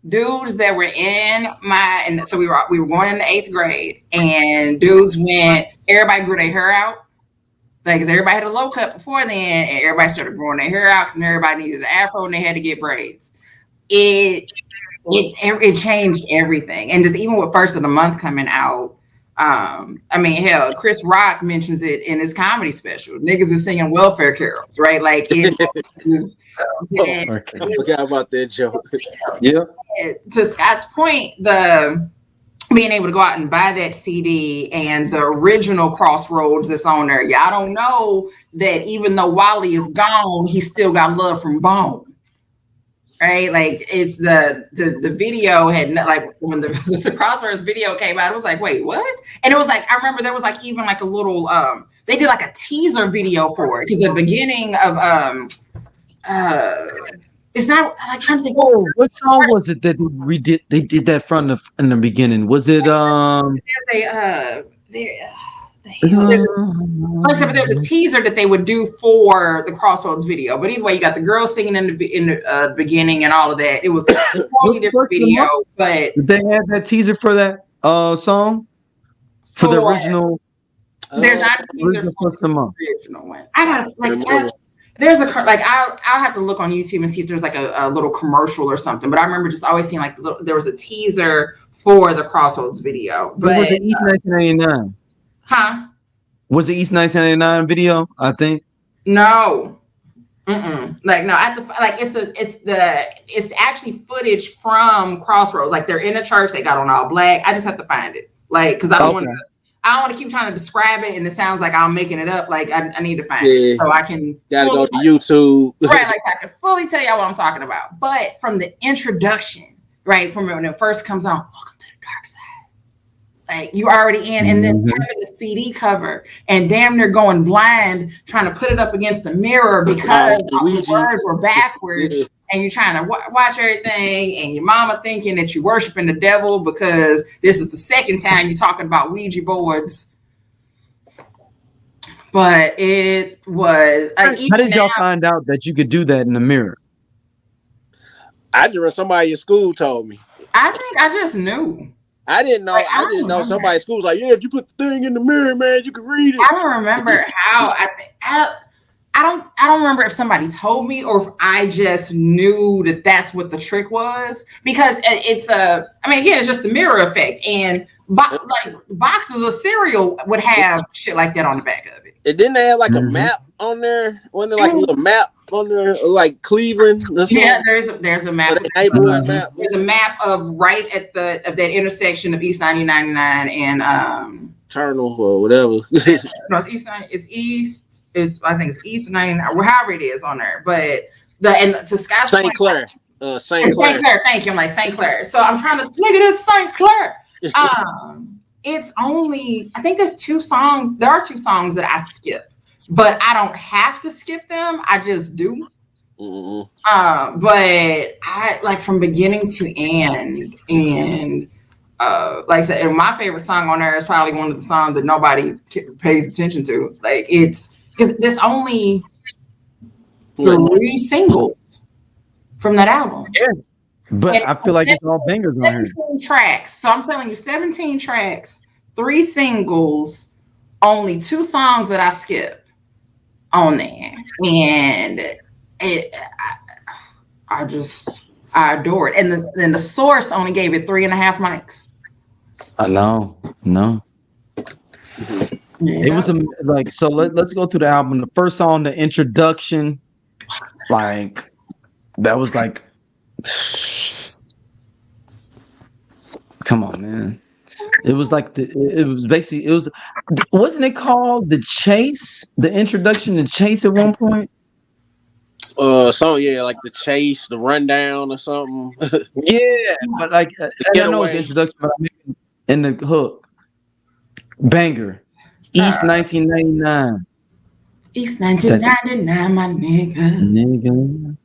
dudes that were in and so we were going into 8th grade, and dudes went. Everybody grew their hair out. Like, 'cause everybody had a low cut before then, and everybody started growing their hair out, and everybody needed an afro, and they had to get braids. It changed everything, and just even with First of the Month coming out, I mean, hell, Chris Rock mentions it in his comedy special. Niggas is singing welfare carols, right? Like, it is. I forgot about that joke. Yeah. To Scott's point, the being able to go out and buy that CD and the original Crossroads that's on there. Y'all don't know that even though Wally is gone, he still got love from Bone. Right? Like, it's the video had, like, when the Crossroads video came out, it was like, wait, what? And it was like, I remember there was like even like a little they did like a teaser video for it, because the beginning of it's not like, trying to think. Oh, what song was it that they did that from in the beginning? Was it there's a teaser that they would do for the Crossroads video, but either way, you got the girls singing in the beginning and all of that. It was a totally different video, but did they have that teaser for that song for the original? There's not a teaser for the original one. I gotta like. There's I'll have to look on YouTube and see if there's like a little commercial or something. But I remember just always seeing like there was a teaser for the Crossroads video. But was it East 1999? Huh? Was it East 1999 video? I think. No. Like, no. It's actually footage from Crossroads. Like, they're in a church. They got on all black. I just have to find it. Like, because I don't want to keep trying to describe it, and it sounds like I'm making it up. Like, I need to find it so I can. Gotta go to YouTube. Right, like, I can fully tell y'all what I'm talking about. But from the introduction, right, from when it first comes on, welcome to the dark side. Like, you already in, and then having the CD cover and damn near going blind trying to put it up against the mirror because the words were backwards. And you're trying to watch everything, and your mama thinking that you're worshiping the devil because this is the second time you're talking about Ouija boards. But it was. How did y'all find out that you could do that in the mirror? I just somebody at school told me. I think I just knew. I didn't know. I didn't know somebody at school was like, yeah, if you put the thing in the mirror, man, you can read it. I don't remember how. I don't remember if somebody told me or if I just knew that that's what the trick was, because it's it's just the mirror effect, and like boxes of cereal would have shit like that on the back of it. And didn't they have like a map on there? Wasn't there like a little map on there, like Cleveland? Yeah, there's a map. Neighborhood map. There's a map of right at that intersection of East 99 and Eternal or whatever. No, it's East. It's East. I think it's East 99, or however it is on there. But to Scott's St. Clair. St. Clair. Thank you. I'm like St. Clair. So I'm trying to look at this St. Clair. It's only, I think there's 2 songs. There are 2 songs that I skip, but I don't have to skip them. I just do. But I like from beginning to end, and like I said, and my favorite song on there is probably one of the songs that nobody pays attention to. Like, it's because there's only 3 singles from that album. Yeah, but and I feel like it's all bangers on here. 17 tracks. So I'm telling you, 17 tracks, 3 singles, only 2 songs that I skip on there, and I adore it. And then the Source only gave it 3.5 mics. I know. No. It was like, so let's go through the album. The first song, the introduction, like that was like, come on, man. It was like wasn't it called The Chase? The introduction to Chase at one point? Like The Chase, The Rundown or something. Yeah, but like I know it's the introduction, but I mean in the hook. Banger. East 1999. East 1999, my nigga.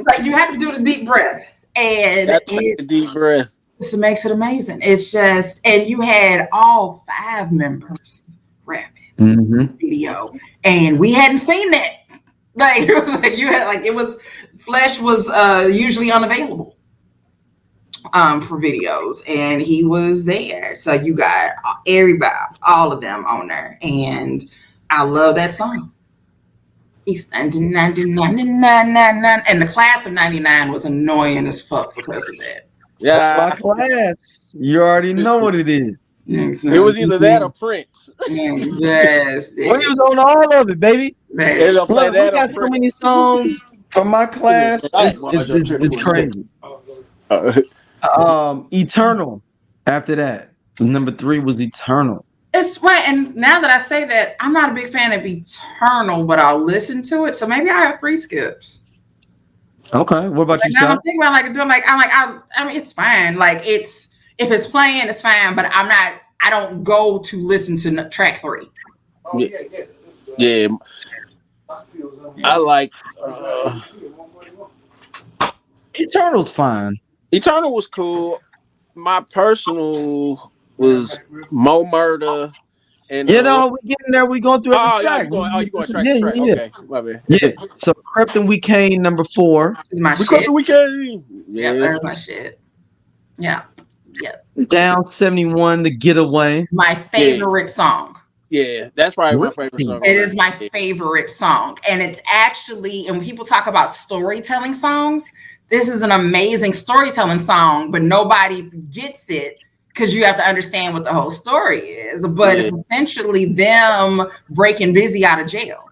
Like, you have to do the deep breath. And deep breath. It makes it amazing. It's just, and you had all 5 members rapping video, and we hadn't seen that. Like, it was like you had, like, it was Flesh was usually unavailable for videos, and he was there. So you got everybody, all of them on there, and I love that song. He's 99, and the class of 99 was annoying as fuck because of that. Yeah, that's my class. You already know what it is. It was either that or Prince. Yes, We was on all of it, baby. Look, We got so many songs from my class. It's crazy. Eternal. After that, number 3 was Eternal. It's right, and now that I say that, I'm not a big fan of Eternal, but I'll listen to it. So maybe I have 3 skips. Okay, what about you, Scott? Scott? I'm thinking about I mean, it's fine. Like if it's playing, it's fine. But I don't go to listen to track 3. Yeah. I like Eternal's fine. Eternal was cool. My personal was Mo Murder. And we getting there. We going through every track. You going track to track? Yeah. Okay, my bad. Yeah. So Crept and We Came, number 4. Is my shit. Crept and We Came. Yeah, that's my shit. Yeah. Down 71, The Getaway. My favorite song. Yeah, that's probably my favorite song. It is my favorite song. And it's actually, and when people talk about storytelling songs, this is an amazing storytelling song, but nobody gets it because you have to understand what the whole story is. But it's essentially them breaking Busy out of jail.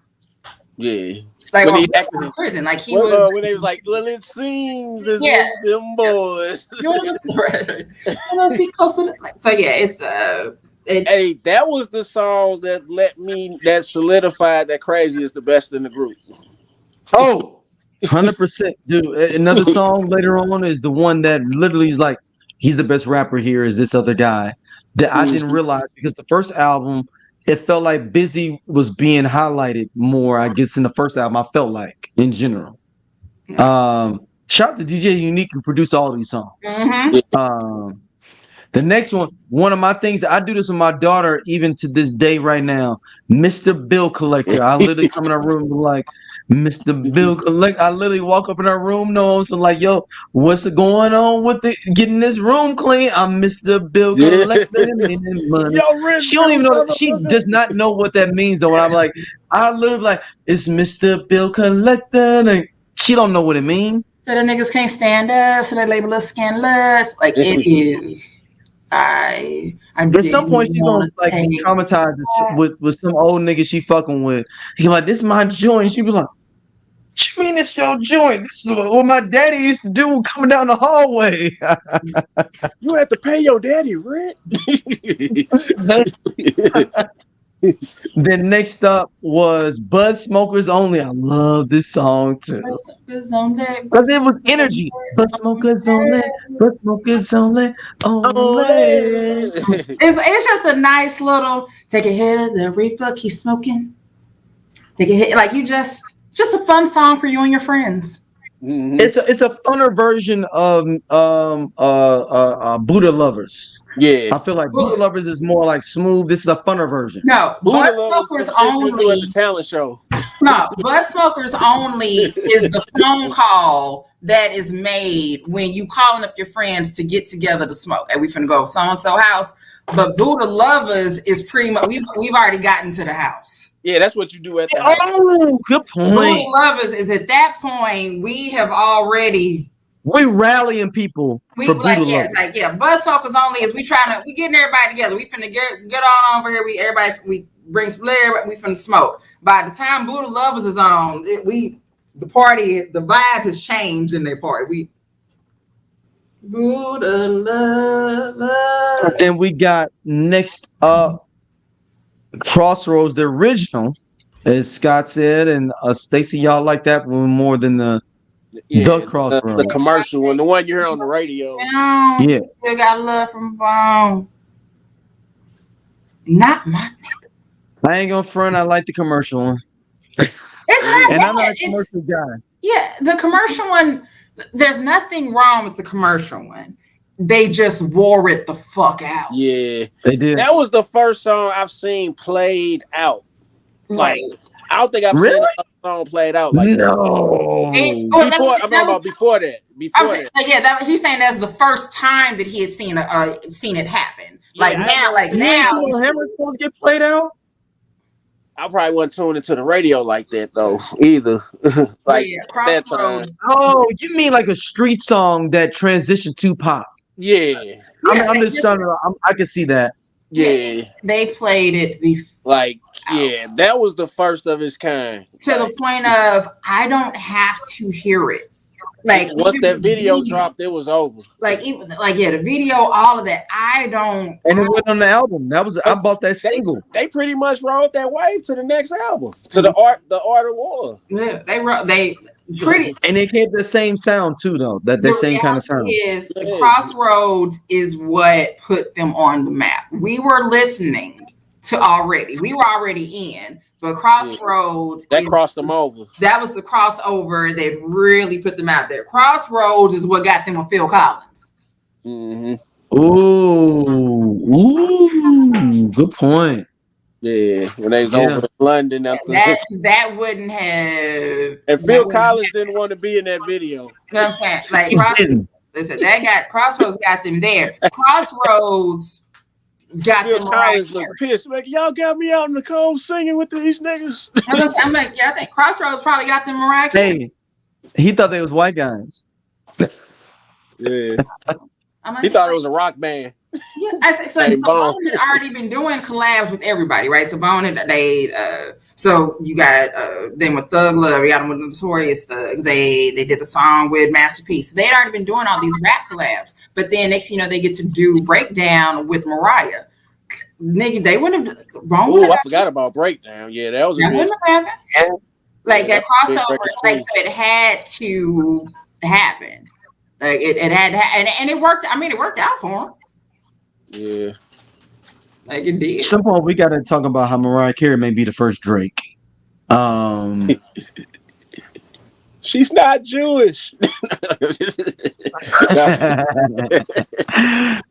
Yeah. Like when he acted in prison, like he was when they was like, well, it seems as if them boys. So yeah, it's hey, that was the song that solidified that Crazy is the best in the group. Oh, 100%, dude. Another song later on is the one that literally is like, he's the best rapper here is this other guy that I didn't realize, because the first album, it felt like Busy was being highlighted more, I guess, in the first album, I felt like, in general. Shout out to DJ Unique, who produced all these songs. The next one of my things, I do this with my daughter even to this day right now, Mr. Bill Collector. I literally come in her room like, Mr. Bill Collector. I literally walk up in her room, so like, yo, what's going on with getting this room clean? I'm Mr. Bill Collector. Money. She don't even know. She does not know what that means though. When I'm like, I literally like, it's Mr. Bill Collector. And she don't know what it means. So the niggas can't stand us, so they label us scandalous. Like it is. At some point she's gonna like traumatize with some old nigga she fucking with. He like, this is my joint. She be like, what you mean it's your joint? This is what my daddy used to do coming down the hallway. You have to pay your daddy rent. Then next up was Bud Smokers Only. I love this song too. Because it was energy. Bud Smokers Only. Bud Smokers Only. It's just a nice little take a hit of the reefer, keep smoking. Take a hit, like just a fun song for you and your friends. It's a funner version of Buddha Lovers. Yeah, I feel like Buddha Lovers is more like smooth. This is a funner version. No, Buddha Lovers only at the talent show. No, Bud Smokers Only is the phone call that is made when you calling up your friends to get together to smoke. Hey, we finna go so and so house. But Buddha Lovers is pretty much we've already gotten to the house. Yeah, that's what you do at the house. Oh, good point. Buddha Lovers is at that point we have already. We rallying people for Buddha Lovers. Bud Smokers Only is we getting everybody together. We finna get on over here. We bring some liquor. We finna smoke. By the time Buddha Lovers is on, the vibe has changed in their party. Buddha Lovers. Then we got next up Crossroads, the original, as Scott said, and Stacy, y'all like that one more than the Crossroads. The commercial one, the one you hear on the radio. Yeah. Still got love from phone. Not my nigga. I ain't gonna front, I like the commercial one. It's not and I'm not a commercial guy. Yeah, the commercial one, there's nothing wrong with the commercial one. They just wore it the fuck out. Yeah, they did. That was the first song I've seen played out. Like, I don't think I've Really? seen a song played out like that. No. Before that. He's saying that's the first time that he had seen it happen. Like Yeah, now, like You ain't now, seen no Hammer songs get played out? I probably wasn't tuned into the radio like that though either. Like yeah, at that time. Crossroads. Oh, you mean like a street song that transitioned to pop? Yeah. I'm just trying to. I can see that. Yeah. They played it Like, yeah, that was the first of its kind. to the point of I don't have to hear it. Like once that video dropped, it was over. The video, all of that. I don't. And it went on the album. That was I bought that single. They pretty much rode that wave to the next album, to the art of war. Yeah, they pretty. And they kept the same sound too, though. That same kind of sound. The Crossroads is what put them on the map. We were listening to already. We were already in. But Crossroads crossed them over. That was the crossover that really put them out there. Crossroads is what got them with Phil Collins. Mm-hmm. Ooh, good point. Yeah, when they was over in London, that wouldn't have. And Phil Collins didn't want to be in that video. You know what I'm saying? Like listen, Crossroads got them there. Crossroads. Phil Collins look pissed. Like, y'all got me out in the cold singing with these niggas. I'm like, I think Crossroads probably got them Mariah Carey. Hey, he thought they was white guys. Yeah. He thought it was a rock band. Yeah, so Bone had already been doing collabs with everybody, right? So Bone so you got them with Thug Love, you got them with Notorious Thugs. They did the song with Master P. So they had already been doing all these rap collabs. But then next thing you know, they get to do Breakdown with Mariah. Nigga, they wouldn't have. I forgot about Breakdown. Yeah, that was a big. Like that crossover, like so it had to happen. Like it had to happen, and it worked. I mean, it worked out for him. Yeah. Like it did. At some point, we got to talk about how Mariah Carey may be the first Drake. She's not Jewish.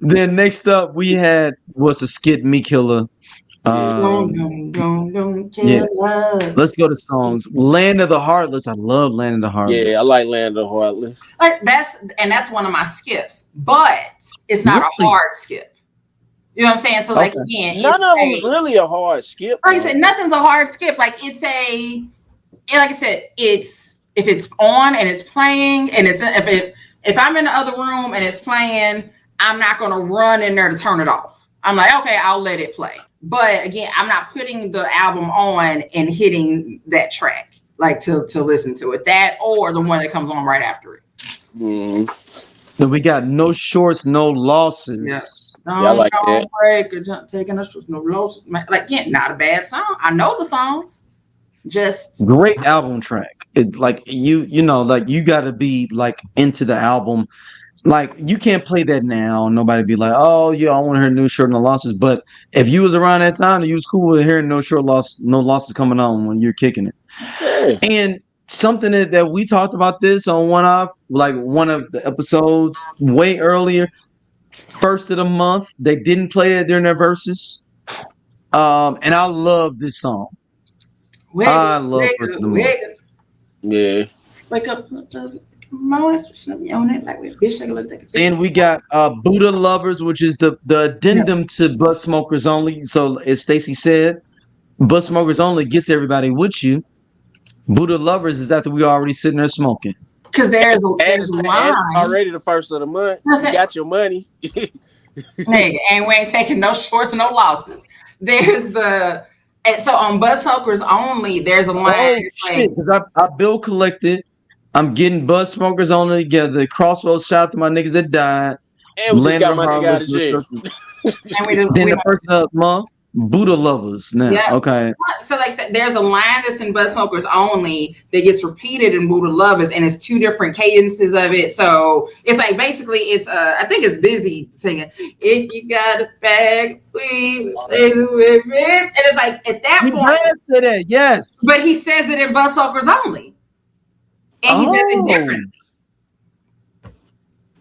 Then next up, we had a skit Me Killer. Don't Let's go to songs. Land of the Heartless. I love Land of the Heartless. Yeah, I like Land of the Heartless. Like that's one of my skips, but it's not a hard skip. You know what I'm saying? So like again, none of them is really a hard skip. Like I said, nothing's a hard skip. Like like I said, it's if it's on and it's playing, and if I'm in the other room and it's playing, I'm not gonna run in there to turn it off. I'm like, okay, I'll let it play. But again, I'm not putting the album on and hitting that track like to listen to it. That or the one that comes on right after it. So we got No Shorts, No Losses. Yeah. I like that. Break, taking us no losses. Like again, not a bad song. I know the songs. Just great album track. It like you know, like you gotta be like into the album. Like you can't play that now. Nobody be like, oh yeah, I want to hear No Short, No Losses. But if you was around that time, you was cool with hearing No Losses coming on when you're kicking it. Yeah. And something that we talked about this on one of the episodes way earlier. First of the month, they didn't play it during their verses. And I love this song. I love First of the Month. Yeah. Wake up. And we got Buddha Lovers, which is the addendum to Butt Smokers Only. So as Stacy said, Butt Smokers Only gets everybody with you. Buddha Lovers is after we already sitting there smoking. Because there's a line already the first of the month. You got your money. Nigga, and we ain't taking no shorts and no losses. And so on Butt Smokers Only, there's a line. Because I bill collected. I'm getting Butt Smokers Only together. Crossroads, shout out to my niggas that died. And we just got my nigga out of jail. Then the first of the month, Buddha Lovers. Now, okay. So like I said, there's a line that's in Butt Smokers Only that gets repeated in Buddha Lovers, and it's two different cadences of it. So it's like basically it's I think it's Busy singing. If you got a bag, please stay with me. And it's like at that point, said it, yes. But he says it in Butt Smokers Only. And he does it different.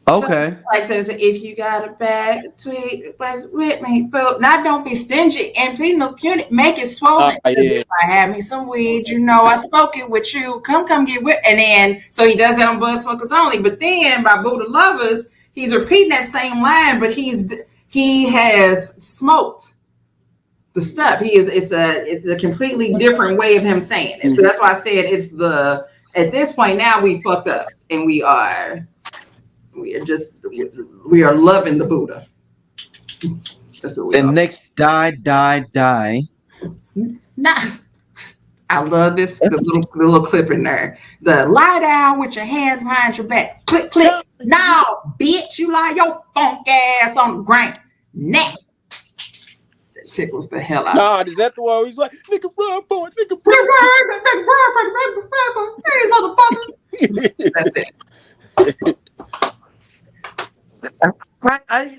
Okay. So, like says, if you got a bag, tweet was with me, but now don't be stingy and please no puny, make it swollen. Yeah. I had me some weed, I spoke it with you. Come get with, and then so he does that on Bud Smokers Only. But then by Buddha Lovers, he's repeating that same line, but he has smoked the stuff. It's a completely different way of him saying it. So that's why I said at this point now we fucked up and we are loving the Buddha. That's what we And are. next, die. Nah. I love the little clip in there. The lie down with your hands behind your back. Click. Now, bitch, you lie your funk ass on the ground. Neck. That tickles the hell out. Nah, is that the one where he's like, nigga, run for it, nigga, motherfucker. That's it.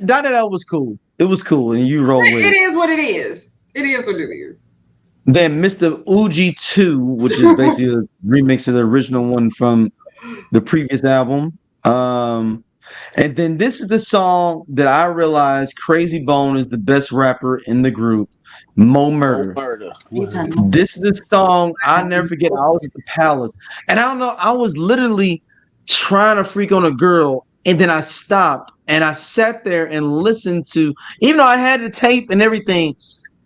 That was cool. It was cool, and you roll with it. It is what it is. It is what it is. Then Mr. Uji 2, which is basically a remix of the original one from the previous album. And then this is the song that I realized Crazy Bone is the best rapper in the group, Mo Murder. This is the song I never forget. I was at the Palace, and I don't know, I was literally trying to freak on a girl, and then I stopped and I sat there and listened to, even though I had the tape and everything,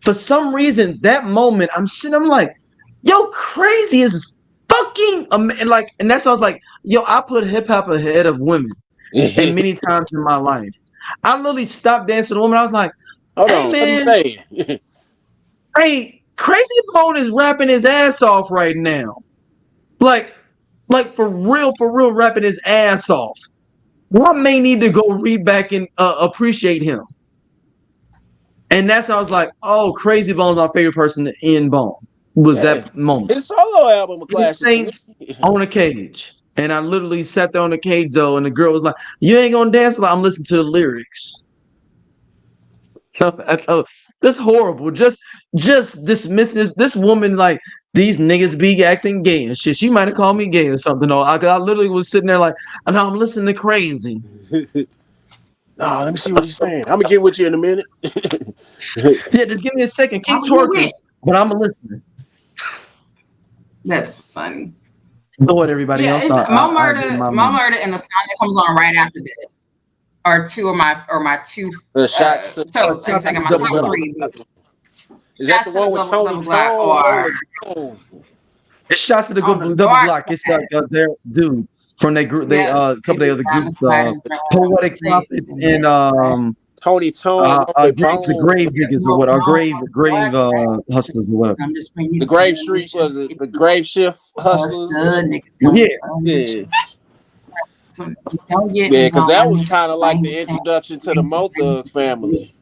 for some reason that moment I'm like, yo, Crazy is fucking and that's why I was like, yo, I put hip hop ahead of women and many times in my life. I literally stopped dancing to women. I was like, hold hey, on, man, what you saying? Hey, Crazy Bone is rapping his ass off right now. Like for real, rapping his ass off. Well, I may need to go read back and appreciate him. And that's how I was like, oh, Crazy Bone's my favorite person in Bone. Was that moment. His solo album a classic. Saints on a cage. And I literally sat there on the cage though, and the girl was like, you ain't gonna dance? I'm listening to the lyrics. That's horrible. Just dismissing this woman like these niggas be acting gay and shit. She might have called me gay or something. I literally was sitting there like, I know I'm listening to Crazy. No, let me see what he's saying. I'm gonna get with you in a minute. Yeah, just give me a second. Keep twerking, but I'm listening. That's funny. Go ahead, everybody else. Mo Murder and the song that comes on right after this are two of my two. Shots to so I got my top three. Is that the one with Tony Tone? It's Shots to the Double Block. It's like their dude from that group. They a couple of the groups, Poetic Prophet and Tony Tone, the Grave Diggers or what? Or Grave Hustlers or whatever. The Grave Street was it? The Grave Shift Hustlers. Yeah. Yeah, because that was kind of like the introduction to the Mo Thug family.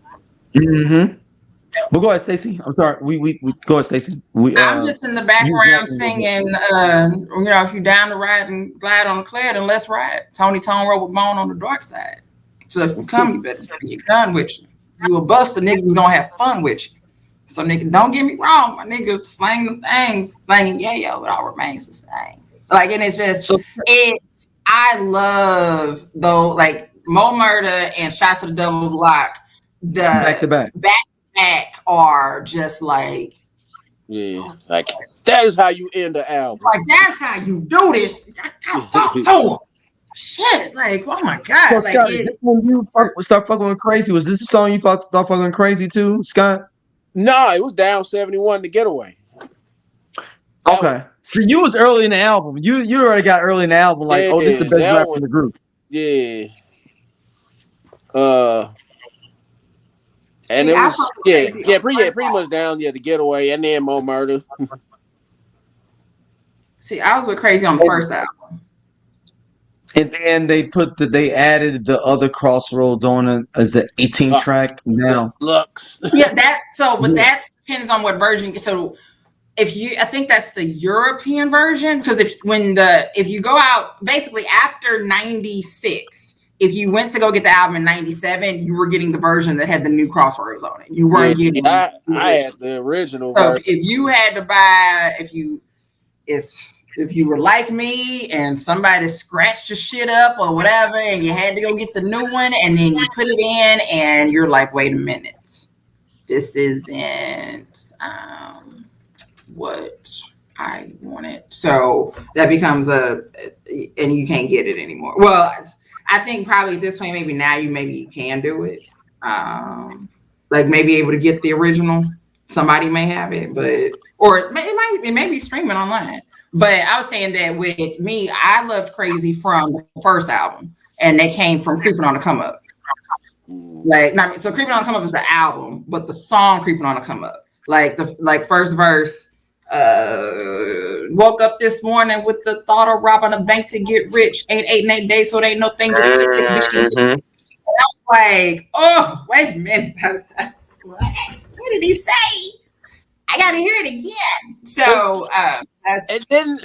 Mm-hmm. But go ahead, Stacy. I'm sorry. We go ahead, Stacy. I'm just in the background singing. If you're down to ride and glide on the clear, then let's ride. Tony Tone rode with Bone on the dark side. So if you come, you better take your gun with you. You a buster, niggas gonna have fun with you. So nigga, don't get me wrong, my nigga slang them things, slanging yayo, it all remains the same. Like, and it's just I love though, like Mo Murder and Shots to the Double Block, the back to back are just like, like that is how you end the album. Like that's how you do this. Talk to him. Shit, like, oh my god! So, like, Scott, this when you start fucking with Crazy, was this the song you thought start fucking with Crazy too, Scott? No, it was Down 71, The Getaway. Okay, so you was early in the album. You already got early in the album. Like, oh, this is the best rapper in the group. Yeah. And it was pretty much Down, The Getaway, and then Mo Murder. See, I was with Crazy on the first album. And then they added the other Crossroads on it as the 18 track now. Lux. Yeah, that depends on what version. So I think that's the European version, because if you go out basically after 96, if you went to go get the album in 97, you were getting the version that had the new Crossroads on it. You weren't getting I had the original so version. if you had to buy if if you were like me and somebody scratched your shit up or whatever, and you had to go get the new one, and then you put it in, and you're like, wait a minute, this isn't what I wanted. So that becomes and you can't get it anymore. Well, I think probably at this point, maybe you can do it. Like maybe able to get the original. Somebody may have it, or it may be streaming online. But I was saying that with me, I loved Crazy from the first album, and they came from Creeping on the Come Up. So Creeping on the Come Up is the album, but the song Creeping on the Come Up, like first verse, woke up this morning with the thought of robbing a bank to get rich. Ain't 8 and 8 days, so they ain't no thing. Just click, click, bitch. And I was like, oh, wait a minute. What did he say? I gotta hear it again. So and then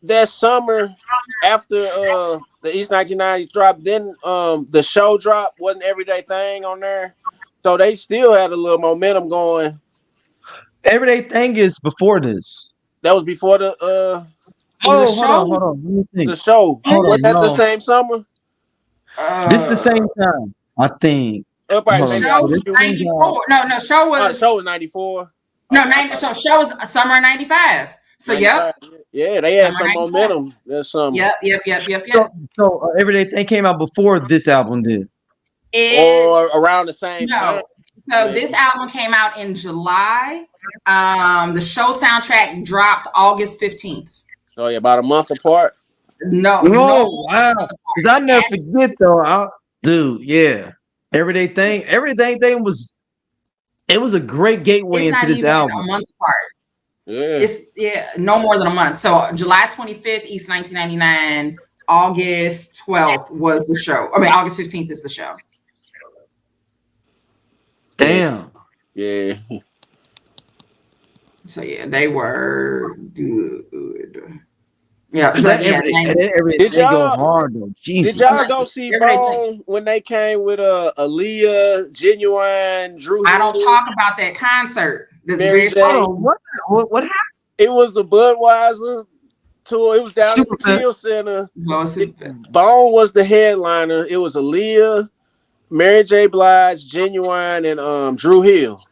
that summer after the East 1990 drop, then the show drop wasn't Everyday Thing on there, so they still had a little momentum going. Everyday Thing is before this. That was before the hold on. Let me think. The show was that the same summer? This is the same time, I think. Show was 94. No, show was 94. So show was summer 95. So 95. Yeah, they had some momentum that summer. Yep. So Everyday Thing came out before this album did, or around the same time. So this album came out in July. The show soundtrack dropped August 15th. Oh yeah, about a month apart. No, wow. Because I never forget though. Yeah. Everyday Thing was a great gateway into this album. A month apart. Yeah. It's no more than a month. So July 25th, East 1999. August 12th was the show. I mean, August 15th is the show. Damn. Yeah. So yeah, they were good. Yeah. Did y'all go see Bone when they came with Aaliyah, Genuine, Drew Hill? I don't talk about that concert. What happened? It was a Budweiser tour. It was down at the Kiel Center. Bone was the headliner. It was Aaliyah, Mary J. Blige, Genuine, and Drew Hill.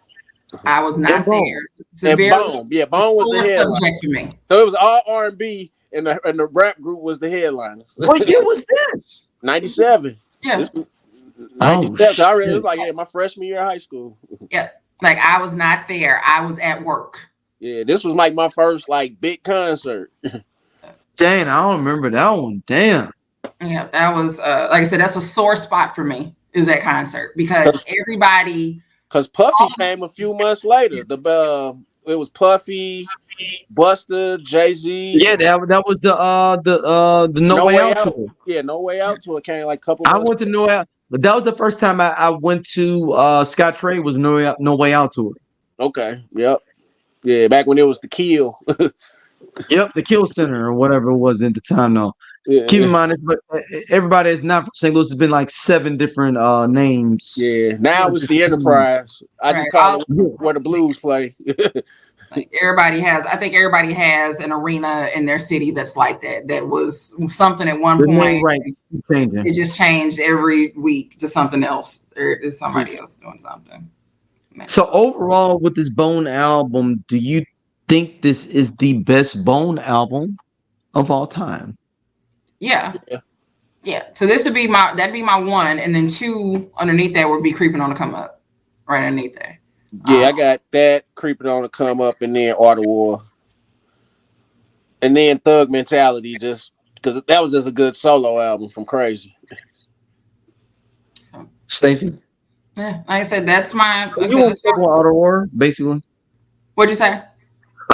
I was not there. And Bone. Yeah, Bone was the headliner. So it was all R&B, and the rap group was the headliner. What year was this? 97. Yeah. 97. It was like my freshman year of high school. Yeah. Like I was not there. I was at work. Yeah, this was like my first big concert. Dang, I don't remember that one. Damn. Yeah, that was like I said, that's a sore spot for me, is that concert, because everybody. Because Puffy came a few months later. It was Puffy, Busta, Jay-Z. Yeah, that was the No Way Out tour. Yeah, No Way Out tour came like a couple. I went to No Way Out, but that was the first time I went to Scott Trey was No Way Out tour. Okay. Yep. Yeah, back when it was the Kiel. Yep, the Kiel Center or whatever it was at the time. Though. Yeah, keep in mind, but everybody is not from St. Louis. Has been like 7 different names. Yeah, now it's the Enterprise. I just call it where the Blues play. Like everybody has an arena in their city that's like that. That was something at one point. Right, it just changed every week to something else. There is somebody else doing something. So overall, with this Bone album, do you think this is the best Bone album of all time? Yeah. So this would be that'd be my 1, and then 2 underneath that would be Creeping on the Come Up, right underneath there. Yeah, I got that, Creeping on the Come Up, and then Art of War, and then Thug Mentality, just because that was just a good solo album from Crazy. Stacy? Yeah, like I said, that's my. You want to fuck with Art of War, basically? What'd you say?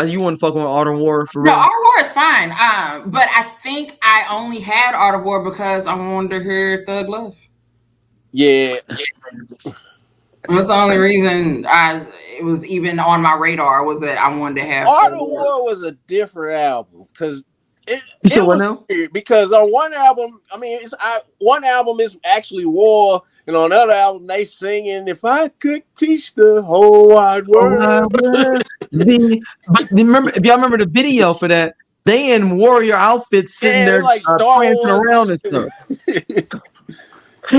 You want to fuck with Art of War for real? No, Art of War is fine. But I think I only had Art of War because I wanted to hear Thug Love. Yeah. That's the only reason it was even on my radar, was that I wanted to have Art of War was a different album because it what now? Weird because on one album, one album is actually war, and on another album they singing "If I Could Teach the Whole Wide World." But remember, if y'all remember the video for that, they in warrior outfits sitting Yeah, there like Star prancing Wars and around and stuff. shit.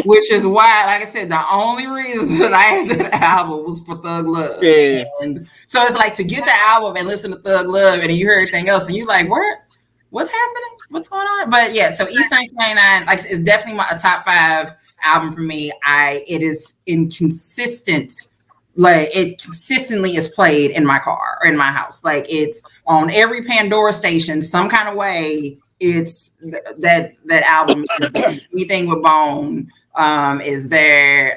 Which is why, like I said, the only reason that I had that album was for Thug Love. Yeah. And so it's like to get the album and listen to Thug Love and you hear everything else and you like, what's happening? What's going on? But yeah, so East 1999, like it's definitely a top 5 album for me. It is inconsistent. Like it consistently is played in my car or in my house. Like it's on every Pandora station, some kind of way. It's that album. Anything with Bone is there.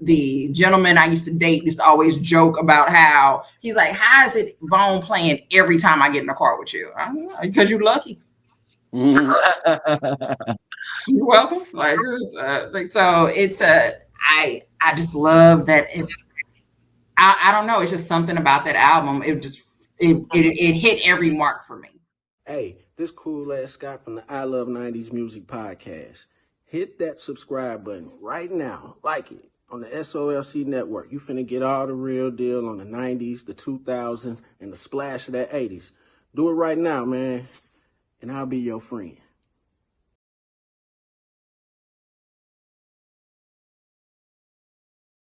The gentleman I used to date used to always joke about how he's like, how is it Bone playing every time I get in the car with you? I don't know, because you're lucky. You're welcome. Like so it's I just love that it's I don't know, it's just something about that album. It hit every mark for me. Hey, this cool ass Scott from the I Love 90s Music Podcast. Hit that subscribe button right now. Like it on the SOLC Network. You finna get all the real deal on the 90s, the 2000s, and the splash of that 80s. Do it right now, man, and I'll be your friend.